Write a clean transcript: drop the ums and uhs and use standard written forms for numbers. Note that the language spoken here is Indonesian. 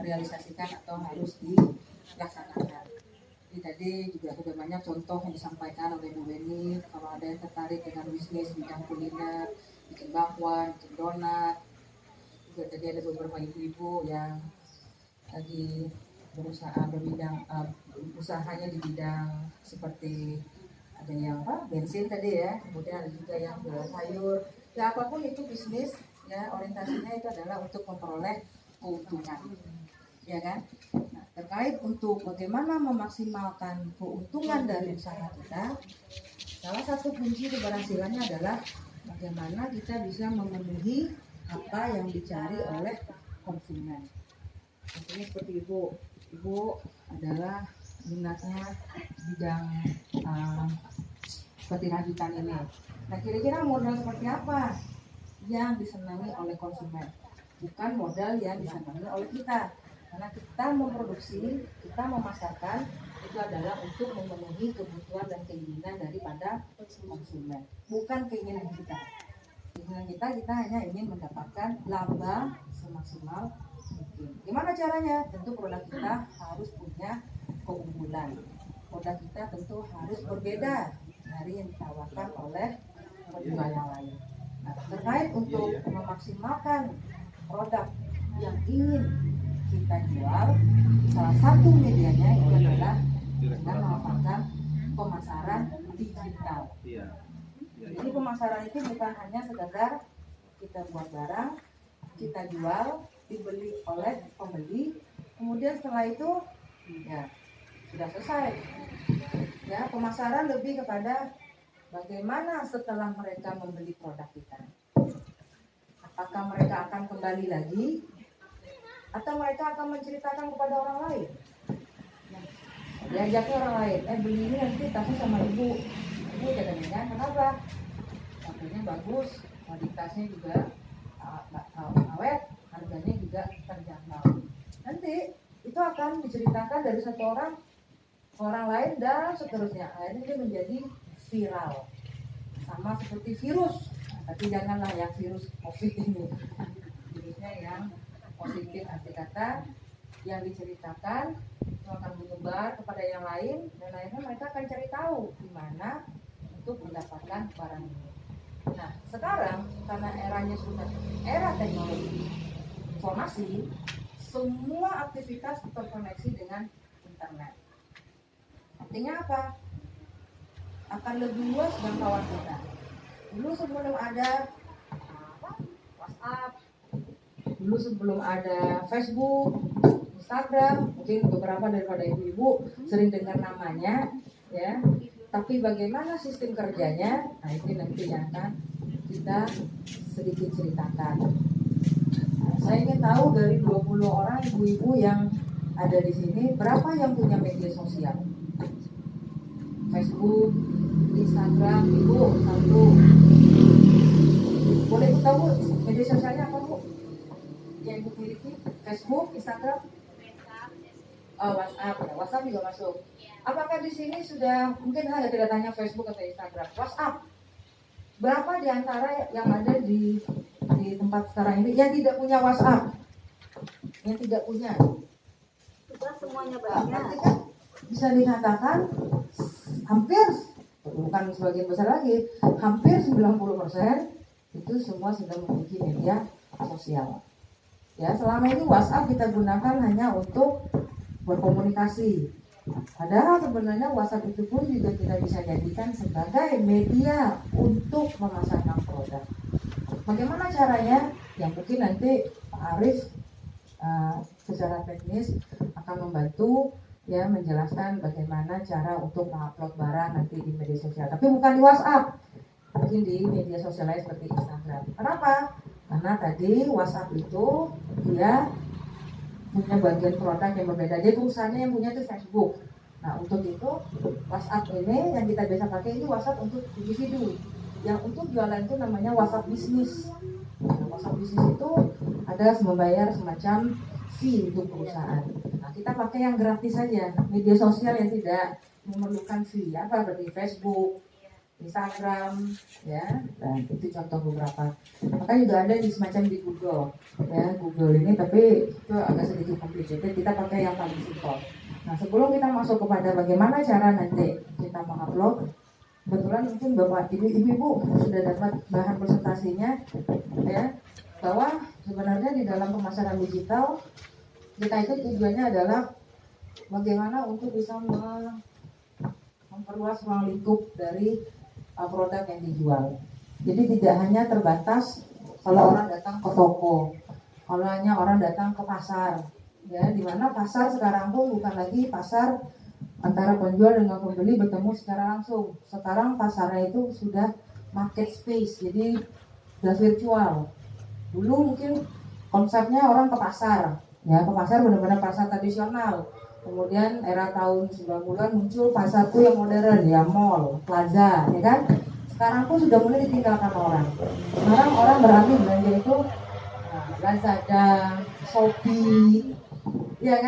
realisasikan atau harus dilaksanakan. Jadi tadi juga sudah banyak contoh yang disampaikan oleh Bu Beni. Kalau ada yang tertarik dengan bisnis bidang kuliner, bikin bakwan, bikin donat, juga tadi ada beberapa ibu-ibu yang lagi berusaha usahanya di bidang seperti ada yang bensin tadi ya, kemudian ada juga yang jual sayur. Ya apapun itu bisnis, ya orientasinya itu adalah untuk memperoleh keuntungan, ya kan? Nah, terkait untuk bagaimana memaksimalkan keuntungan dari usaha kita, salah satu kunci keberhasilannya adalah bagaimana kita bisa memenuhi apa yang dicari oleh konsumen. Contohnya seperti ibu adalah minatnya bidang seperti rajutan ini. Nah, kira-kira modal seperti apa yang disenangi oleh konsumen? Bukan modal yang disenangi oleh kita. Karena kita memproduksi, kita memasarkan itu adalah untuk memenuhi kebutuhan dan keinginan daripada konsumen, bukan keinginan kita. Keinginan kita hanya ingin mendapatkan laba semaksimal mungkin. Gimana caranya? Tentu produk kita harus punya keunggulan. Produk kita tentu harus berbeda dari yang ditawarkan oleh penjual yang lain. Nah, terkait untuk memaksimalkan produk yang ingin kita jual, salah satu medianya itu adalah dengan memanfaatkan pemasaran digital. Jadi pemasaran itu bukan hanya sekedar kita buat barang, kita jual, dibeli oleh pembeli, kemudian setelah itu ya sudah selesai. Ya, pemasaran lebih kepada bagaimana setelah mereka membeli produk kita. Apakah mereka akan kembali lagi atau mereka akan menceritakan kepada orang lain? Nah, diajaknya orang lain, beli ini nanti tapi sama ibu katanya kan, kenapa? Harganya bagus, kualitasnya juga awet, harganya juga terjangkau. Nanti itu akan diceritakan dari satu orang ke orang lain dan seterusnya. Akhirnya dia menjadi viral. Sama seperti virus, tapi janganlah yang virus COVID ini. Virusnya yang positif, arti kata yang diceritakan itu akan menyebar kepada yang lain dan akhirnya mereka akan cari tahu di mana untuk mendapatkan barang ini. Nah, sekarang karena eranya sudah era teknologi informasi, semua aktivitas terkoneksi dengan internet. Artinya apa? Akan lebih luas jangkauan kita. Dulu sebelum ada WhatsApp, dulu sebelum ada Facebook, Instagram, mungkin beberapa daripada ibu-ibu sering dengar namanya, ya. Tapi bagaimana sistem kerjanya? Nah, itu nanti yang akan kita sedikit ceritakan. Nah, saya ingin tahu dari 20 orang ibu-ibu yang ada di sini, berapa yang punya media sosial? Facebook, Instagram, ibu satu. Boleh ibu tahu media sosialnya apa, Bu? Yang ibu miliki? Facebook, Instagram? WhatsApp, ya. WhatsApp juga masuk. Apakah di sini sudah, mungkin saya tidak tanya Facebook atau Instagram, WhatsApp? Berapa di antara yang ada di tempat sekarang ini yang tidak punya WhatsApp? Yang tidak punya? Kita semuanya banyak. Berarti kan bisa dikatakan hampir, bukan sebagian besar lagi, hampir 90% itu semua sudah memiliki media sosial. Ya, selama ini WhatsApp kita gunakan hanya untuk berkomunikasi. Padahal sebenarnya WhatsApp itu pun juga kita bisa jadikan sebagai media untuk memasarkan produk. Bagaimana caranya? Yang mungkin nanti Pak Arif secara teknis akan membantu ya menjelaskan bagaimana cara untuk mengupload barang nanti di media sosial. Tapi bukan di WhatsApp, mungkin di media sosial lain seperti Instagram. Kenapa? Karena tadi WhatsApp itu dia punya bagian produk yang berbeda. Dia perusahaannya yang punya itu Facebook. Nah, untuk itu WhatsApp ini yang kita biasa pakai ini WhatsApp untuk individu. Yang untuk jualan itu namanya WhatsApp bisnis. Nah, WhatsApp bisnis itu ada membayar semacam fee untuk perusahaan. Nah, kita pakai yang gratis saja, media sosial yang tidak memerlukan fee. Apa seperti Facebook, Instagram, ya. Dan itu contoh beberapa. Maka juga ada di semacam di Google, ya. Google ini tapi itu agak sedikit complicated. Kita pakai yang paling simpel. Nah, sebelum kita masuk kepada bagaimana cara nanti kita mengupload, kebetulan mungkin Bapak Ibu sudah dapat bahan presentasinya, ya, bahwa sebenarnya di dalam pemasaran digital kita itu tujuannya adalah bagaimana untuk bisa memperluas ruang lingkup dari produk yang dijual. Jadi tidak hanya terbatas kalau orang datang ke toko, kalau hanya orang datang ke pasar, ya, di mana pasar sekarang pun bukan lagi pasar antara penjual dengan pembeli bertemu secara langsung. Sekarang pasarnya itu sudah market space, jadi sudah virtual. Dulu mungkin konsepnya orang ke pasar, ya, ke pasar benar-benar pasar tradisional. Kemudian era tahun 90-an muncul pasar tuh yang modern, ya, mall, plaza, ya kan? Sekarang pun sudah mulai ditinggalkan orang. Sekarang orang beralih belanja itu Lazada, Shopee, ya kan?